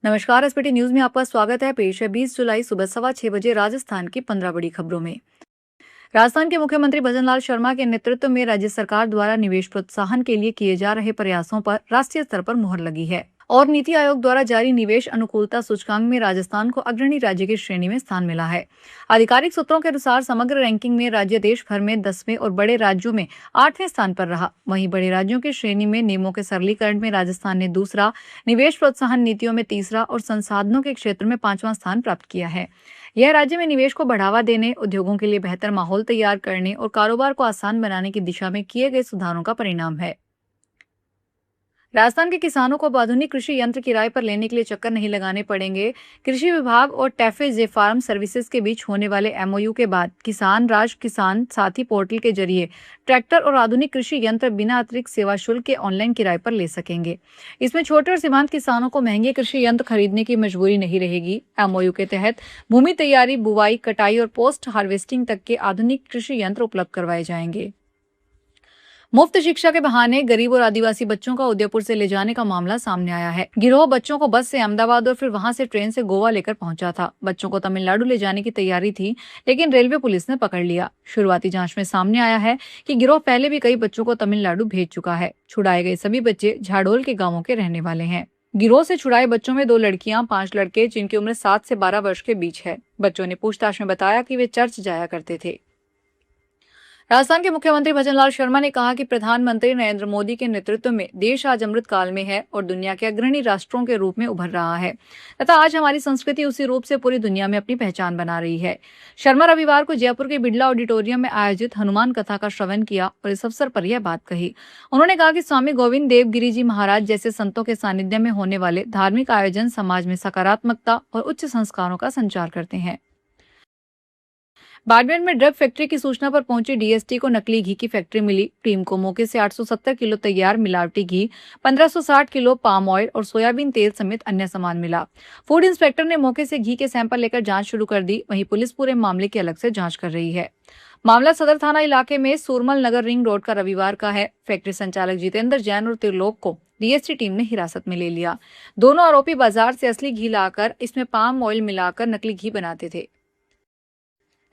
नमस्कार। SPT news में आपका स्वागत है। पेश है 20 जुलाई सुबह 6:15 राजस्थान की 15 बड़ी खबरों में। राजस्थान के मुख्यमंत्री भजनलाल शर्मा के नेतृत्व में राज्य सरकार द्वारा निवेश प्रोत्साहन के लिए किए जा रहे प्रयासों पर राष्ट्रीय स्तर पर मुहर लगी है और नीति आयोग द्वारा जारी निवेश अनुकूलता सूचकांक में राजस्थान को अग्रणी राज्य की श्रेणी में स्थान मिला है। आधिकारिक सूत्रों के अनुसार समग्र रैंकिंग में राज्य देश भर में 10वें और बड़े राज्यों में 8वें स्थान पर रहा। वहीं बड़े राज्यों की श्रेणी में नियमों के सरलीकरण में राजस्थान ने दूसरा, निवेश प्रोत्साहन नीतियों में तीसरा और संसाधनों के क्षेत्र में 5वां स्थान प्राप्त किया है। यह राज्य में निवेश को बढ़ावा देने, उद्योगों के लिए बेहतर माहौल तैयार करने और कारोबार को आसान बनाने की दिशा में किए गए सुधारों का परिणाम है। राजस्थान के किसानों को अब आधुनिक कृषि यंत्र किराए पर लेने के लिए चक्कर नहीं लगाने पड़ेंगे। कृषि विभाग और टैफे जे फार्म सर्विसेज के बीच होने वाले एमओयू के बाद किसान साथी पोर्टल के जरिए ट्रैक्टर और आधुनिक कृषि यंत्र बिना अतिरिक्त सेवा शुल्क के ऑनलाइन किराए पर ले सकेंगे। इसमें छोटे और सीमांत किसानों को महंगे कृषि यंत्र खरीदने की मजबूरी नहीं रहेगी। एमओयू के तहत भूमि तैयारी, बुवाई, कटाई और पोस्ट हार्वेस्टिंग तक के आधुनिक कृषि यंत्र उपलब्ध करवाए जाएंगे। मुफ्त शिक्षा के बहाने गरीब और आदिवासी बच्चों का उदयपुर से ले जाने का मामला सामने आया है। गिरोह बच्चों को बस से अहमदाबाद और फिर वहां से ट्रेन से गोवा लेकर पहुंचा था। बच्चों को तमिलनाडु ले जाने की तैयारी थी, लेकिन रेलवे पुलिस ने पकड़ लिया। शुरुआती जांच में सामने आया है कि गिरोह पहले भी कई बच्चों को तमिलनाडु भेज चुका है। छुड़ाए गए सभी बच्चे झाडोल के गांवों के रहने वाले हैं। गिरोह से छुड़ाए बच्चों में 2 लड़कियां, 5 लड़के जिनकी उम्र 7 से 12 वर्ष के बीच है। बच्चों ने पूछताछ में बताया कि वे चर्च जाया करते थे। राजस्थान के मुख्यमंत्री भजनलाल शर्मा ने कहा कि प्रधानमंत्री नरेंद्र मोदी के नेतृत्व में देश आज अमृत काल में है और दुनिया के अग्रणी राष्ट्रों के रूप में उभर रहा है तथा आज हमारी संस्कृति उसी रूप से पूरी दुनिया में अपनी पहचान बना रही है। शर्मा रविवार को जयपुर के बिड़ला ऑडिटोरियम में आयोजित हनुमान कथा का श्रवण किया और इस अवसर पर यह बात कही। उन्होंने कहा कि स्वामी गोविंद देवगिरी जी महाराज जैसे संतों के सानिध्य में होने वाले धार्मिक आयोजन समाज में सकारात्मकता और उच्च संस्कारों का संचार करते हैं। बाड़मेर में ड्रग फैक्ट्री की सूचना पर पहुंची डीएसटी को नकली घी की फैक्ट्री मिली। टीम को मौके से 870 किलो तैयार मिलावटी घी, 1560 किलो पाम ऑयल और सोयाबीन तेल समेत अन्य सामान मिला। फूड इंस्पेक्टर ने मौके से घी के सैंपल लेकर जांच शुरू कर दी। वहीं पुलिस पूरे मामले की अलग से जांच कर रही है। मामला सदर थाना इलाके में सूरमल नगर रिंग रोड का रविवार का है। फैक्ट्री संचालक जितेंद्र जैन और त्रिलोक को डीएसटी टीम ने हिरासत में ले लिया। दोनों आरोपी बाजार से असली घी लाकर इसमें पाम ऑयल मिलाकर नकली घी बनाते थे।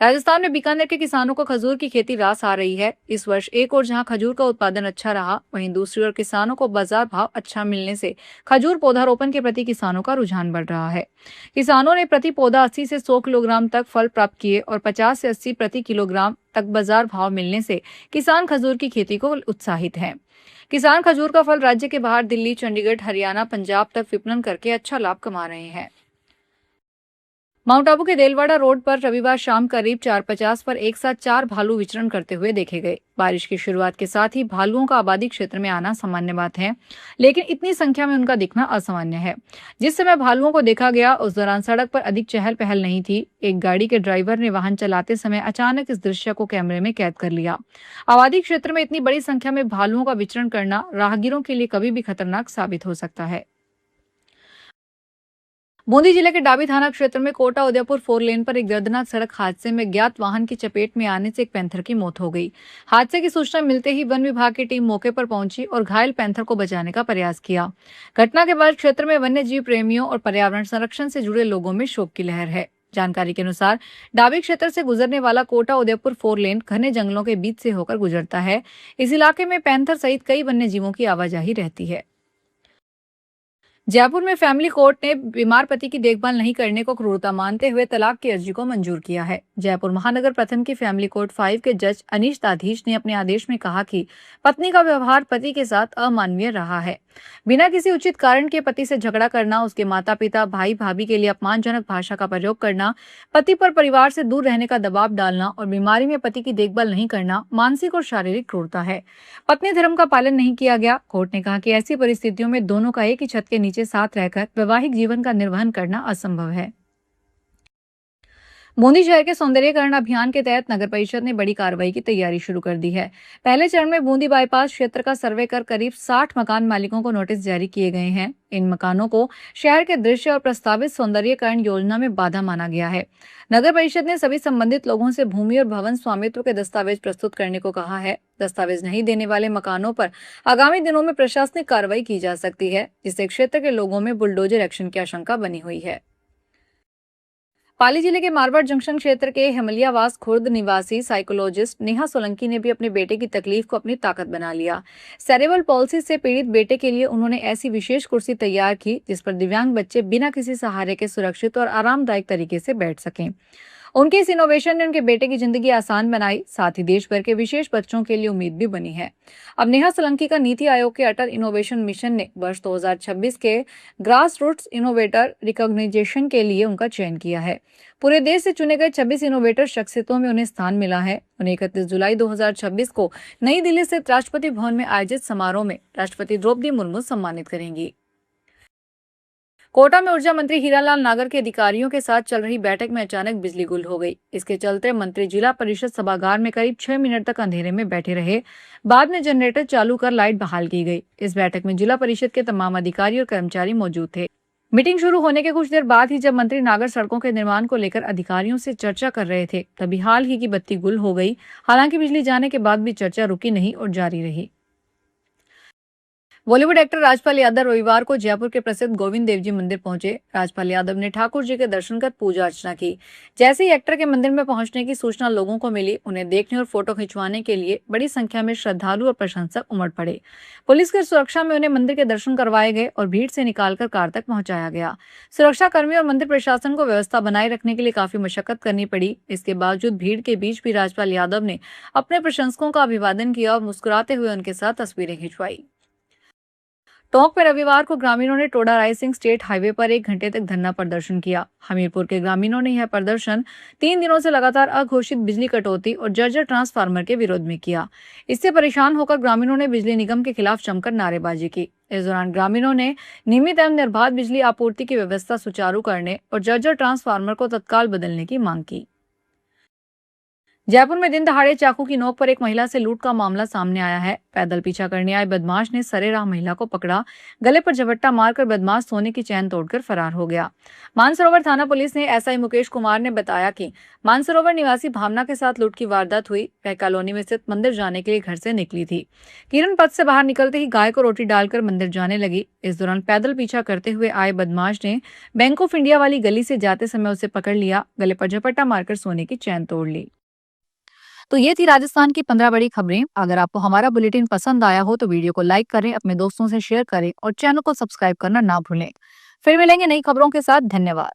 राजस्थान में बीकानेर के किसानों को खजूर की खेती रास आ रही है। इस वर्ष एक और जहां खजूर का उत्पादन अच्छा रहा, वहीं दूसरी ओर किसानों को बाजार भाव अच्छा मिलने से खजूर पौधारोपण के प्रति किसानों का रुझान बढ़ रहा है। किसानों ने प्रति पौधा 80 से 100 किलोग्राम तक फल प्राप्त किए और 50 से 80 प्रति किलोग्राम तक बाजार भाव मिलने से किसान खजूर की खेती को उत्साहित हैं। किसान खजूर का फल राज्य के बाहर दिल्ली, चंडीगढ़, हरियाणा, पंजाब तक विपणन करके अच्छा लाभ कमा रहे हैं। माउंट आबू के देलवाड़ा रोड पर रविवार शाम करीब 4:50 पर एक साथ 4 भालू विचरण करते हुए देखे गए। बारिश की शुरुआत के साथ ही भालुओं का आबादी क्षेत्र में आना सामान्य बात है, लेकिन इतनी संख्या में उनका दिखना असामान्य है। जिस समय भालुओं को देखा गया उस दौरान सड़क पर अधिक चहल पहल नहीं थी। एक गाड़ी के ड्राइवर ने वाहन चलाते समय अचानक इस दृश्य को कैमरे में कैद कर लिया। आबादी क्षेत्र में इतनी बड़ी संख्या में भालुओं का विचरण करना राहगीरों के लिए कभी भी खतरनाक साबित हो सकता है। बूंदी जिले के डाबी थाना क्षेत्र में कोटा उदयपुर 4 लेन पर एक दर्दनाक सड़क हादसे में ज्ञात वाहन की चपेट में आने से एक पैंथर की मौत हो गई। हादसे की सूचना मिलते ही वन विभाग की टीम मौके पर पहुंची और घायल पैंथर को बचाने का प्रयास किया। घटना के बाद क्षेत्र में वन्य जीव प्रेमियों और पर्यावरण संरक्षण से जुड़े लोगों में शोक की लहर है। जानकारी के अनुसार डाबी क्षेत्र से गुजरने वाला कोटा उदयपुर 4 लेन घने जंगलों के बीच से होकर गुजरता है। इस इलाके में पैंथर सहित कई वन्य जीवों की आवाजाही रहती है। जयपुर में फैमिली कोर्ट ने बीमार पति की देखभाल नहीं करने को क्रूरता मानते हुए तलाक की अर्जी को मंजूर किया है। जयपुर महानगर प्रथम की फैमिली कोर्ट 5 के जज अनीश दाधीश ने अपने आदेश में कहा कि पत्नी का व्यवहार पति के साथ अमानवीय रहा है। बिना किसी उचित कारण के पति से झगड़ा करना, उसके माता पिता, भाई भाभी के लिए अपमानजनक भाषा का प्रयोग करना, पति पर परिवार से दूर रहने का दबाव डालना और बीमारी में पति की देखभाल नहीं करना मानसिक और शारीरिक क्रूरता है। पत्नी धर्म का पालन नहीं किया गया। कोर्ट ने कहा कि ऐसी परिस्थितियों में दोनों का एक ही छत के नीचे साथ रहकर वैवाहिक जीवन का निर्वहन करना असंभव है। बूंदी शहर के सौंदर्यीकरण अभियान के तहत नगर परिषद ने बड़ी कार्रवाई की तैयारी शुरू कर दी है। पहले चरण में बूंदी बाईपास क्षेत्र का सर्वे कर करीब 60 मकान मालिकों को नोटिस जारी किए गए हैं। इन मकानों को शहर के दृश्य और प्रस्तावित सौंदर्यीकरण योजना में बाधा माना गया है। नगर परिषद ने सभी संबंधित लोगों से भूमि और भवन स्वामित्व के दस्तावेज प्रस्तुत करने को कहा है। दस्तावेज नहीं देने वाले मकानों पर आगामी दिनों में प्रशासनिक कार्रवाई की जा सकती है, जिससे क्षेत्र के लोगों में बुलडोजर एक्शन की आशंका बनी हुई है। पाली जिले के मारवाड़ जंक्शन क्षेत्र के हिमलियावास खुर्द निवासी साइकोलॉजिस्ट नेहा सोलंकी ने भी अपने बेटे की तकलीफ को अपनी ताकत बना लिया। सेरेब्रल पॉल्सी से पीड़ित बेटे के लिए उन्होंने ऐसी विशेष कुर्सी तैयार की जिस पर दिव्यांग बच्चे बिना किसी सहारे के सुरक्षित और आरामदायक तरीके से बैठ सकें। उनके इस इनोवेशन ने उनके बेटे की जिंदगी आसान बनाई, साथ ही देश भर के विशेष बच्चों के लिए उम्मीद भी बनी है। अब नेहा सोलंकी का नीति आयोग के अटल इनोवेशन मिशन ने वर्ष 2026 के ग्रास रूट्स इनोवेटर रिकॉग्निजेशन के लिए उनका चयन किया है। पूरे देश से चुने गए 26 इनोवेटर शख्सियतों में उन्हें स्थान मिला है। उन्हें 31 जुलाई 2026 को नई दिल्ली स्थित राष्ट्रपति भवन में आयोजित समारोह में राष्ट्रपति द्रौपदी मुर्मू सम्मानित करेंगी। कोटा में ऊर्जा मंत्री हीरालाल नागर के अधिकारियों के साथ चल रही बैठक में अचानक बिजली गुल हो गई। इसके चलते मंत्री जिला परिषद सभागार में करीब 6 मिनट तक अंधेरे में बैठे रहे। बाद में जनरेटर चालू कर लाइट बहाल की गई। इस बैठक में जिला परिषद के तमाम अधिकारी और कर्मचारी मौजूद थे। मीटिंग शुरू होने के कुछ देर बाद ही जब मंत्री नागर सड़कों के निर्माण को लेकर अधिकारियों से चर्चा कर रहे थे, तभी हाल ही की बत्ती गुल हो गई। हालांकि बिजली जाने के बाद भी चर्चा रुकी नहीं और जारी रही। बॉलीवुड एक्टर राजपाल यादव रविवार को जयपुर के प्रसिद्ध गोविंद देव जी मंदिर पहुंचे। राजपाल यादव ने ठाकुर जी के दर्शन कर पूजा अर्चना की। जैसे ही एक्टर के मंदिर में पहुंचने की सूचना लोगों को मिली, उन्हें देखने और फोटो खिंचवाने के लिए बड़ी संख्या में श्रद्धालु और प्रशंसक उमड़ पड़े। पुलिस की सुरक्षा में उन्हें मंदिर के दर्शन करवाए गए और भीड़ से निकालकर कार तक पहुंचाया गया। सुरक्षा कर्मी और मंदिर प्रशासन को व्यवस्था बनाए रखने के लिए काफी मशक्कत करनी पड़ी। इसके बावजूद भीड़ के बीच भी राजपाल यादव ने अपने प्रशंसकों का अभिवादन किया और मुस्कुराते हुए उनके साथ तस्वीरें खिंचवाई। टोंक में रविवार को ग्रामीणों ने टोडा रायसिंह स्टेट हाईवे पर 1 घंटे तक धरना प्रदर्शन किया। हमीरपुर के ग्रामीणों ने यह प्रदर्शन 3 दिनों से लगातार अघोषित बिजली कटौती और जर्जर ट्रांसफार्मर के विरोध में किया। इससे परेशान होकर ग्रामीणों ने बिजली निगम के खिलाफ जमकर नारेबाजी की। इस दौरान ग्रामीणों ने नियमित एवं निर्बाध बिजली आपूर्ति की व्यवस्था सुचारू करने और जर्जर ट्रांसफार्मर को तत्काल बदलने की मांग की। जयपुर में दिन दहाड़े चाकू की नोक पर एक महिला से लूट का मामला सामने आया है। पैदल पीछा करने आए बदमाश ने सरेराह महिला को पकड़ा, गले पर झपट्टा मारकर बदमाश सोने की चैन तोड़कर फरार हो गया। मानसरोवर थाना पुलिस ने एसआई मुकेश कुमार ने बताया कि मानसरोवर निवासी भावना के साथ लूट की वारदात हुई। वह कॉलोनी में स्थित मंदिर जाने के लिए घर से निकली थी। किरण पथ से बाहर निकलते ही गाय को रोटी डालकर मंदिर जाने लगी। इस दौरान पैदल पीछा करते हुए आए बदमाश ने बैंक ऑफ इंडिया वाली गली से जाते समय उसे पकड़ लिया, गले पर झपट्टा मारकर सोने की चैन तोड़ ली। तो ये थी राजस्थान की 15 बड़ी खबरें। अगर आपको हमारा बुलेटिन पसंद आया हो तो वीडियो को लाइक करें, अपने दोस्तों से शेयर करें और चैनल को सब्सक्राइब करना ना भूलें। फिर मिलेंगे नई खबरों के साथ। धन्यवाद।